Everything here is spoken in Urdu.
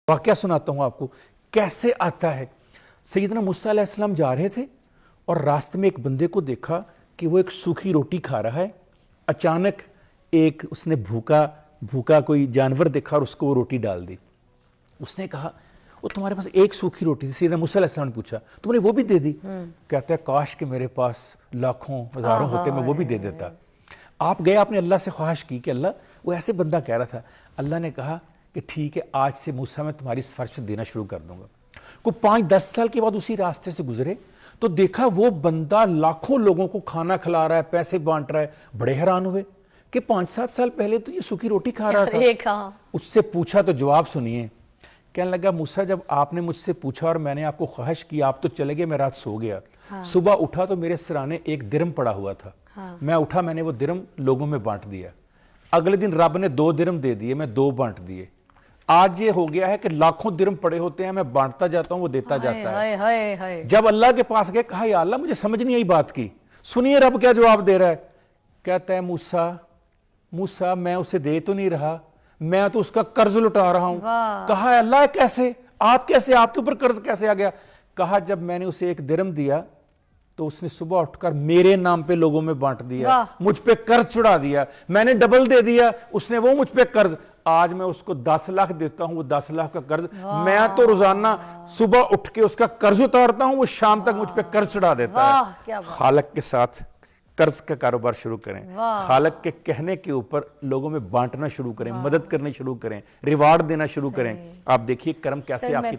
واقعہ سناتا ہوں آپ کو کیسے آتا ہے. سیدنا موسیٰ علیہ السلام جا رہے تھے اور راستے میں ایک بندے کو دیکھا کہ وہ ایک سوکھی روٹی کھا رہا ہے. اچانک ایک اس نے بھوکا کوئی جانور دیکھا اور اس کو وہ روٹی ڈال دی. اس نے کہا وہ تمہارے پاس ایک سوکھی روٹی تھی. سیدنا موسیٰ علیہ السلام نے پوچھا تم نے وہ بھی دے دی؟ کہتا ہے کاش کہ میرے پاس لاکھوں ہزاروں ہوتے میں وہ بھی دے دیتا. آپ گئے آپ نے اللہ سے خواہش کی کہ اللہ, وہ ایسے بندہ کہہ رہا تھا, اللہ نے کہا کہ ٹھیک ہے آج سے موسیٰ میں تمہاری سفارش دینا شروع کر دوں گا. کو 5-10 سال کے بعد اسی راستے سے گزرے تو دیکھا وہ بندہ لاکھوں لوگوں کو کھانا کھلا رہا ہے, پیسے بانٹ رہا ہے. بڑے حیران ہوئے کہ 5-7 سال پہلے تو یہ سوکھی روٹی کھا رہا تھا. اس سے پوچھا تو جواب سنیے, کہنے لگا موسیٰ جب آپ نے مجھ سے پوچھا اور میں نے آپ کو خواہش کی آپ تو چلے گئے, میں رات سو گیا. صبح اٹھا تو میرے سرانے ایک درم پڑا ہوا تھا. میں اٹھا میں نے وہ درم لوگوں میں بانٹ دیا. اگلے دن رب نے 2 درم دے دیے, میں 2 بانٹ دیے. آج یہ ہو گیا ہے کہ لاکھوں درم پڑے ہوتے ہیں, میں بانٹتا جاتا ہوں وہ دیتا جاتا ہے. جب اللہ کے پاس گئے کہا یا اللہ مجھے سمجھ نہیں آئی بات کی, سنیے رب کیا جواب دے رہا ہے. کہتا ہے موسیٰ میں اسے دے تو نہیں رہا, میں تو اس کا قرض لٹا رہا ہوں. کہا اللہ کیسے, آپ کے اوپر قرض کیسے آ گیا؟ کہا جب میں نے اسے 1 درم دیا تو اس نے صبح اٹھ کر میرے نام پہ لوگوں میں بانٹ دیا, مجھ پہ قرض چڑھا دیا, میں نے ڈبل دے دیا, اس نے وہ مجھ پہ قرض. آج میں اس کو 10 لاکھ دیتا ہوں, وہ 10 لاکھ کا قرض میں تو روزانہ صبح اٹھ کے اس کا قرض اتارتا ہوں, وہ شام تک مجھ پہ قرض چڑھا دیتا ہے. خالق کے ساتھ قرض کا کاروبار شروع کریں, خالق کے کہنے کے اوپر لوگوں میں بانٹنا شروع کریں, مدد کرنے شروع کریں, ریوارڈ دینا شروع کریں. آپ دیکھیے کرم کیسے آپ کی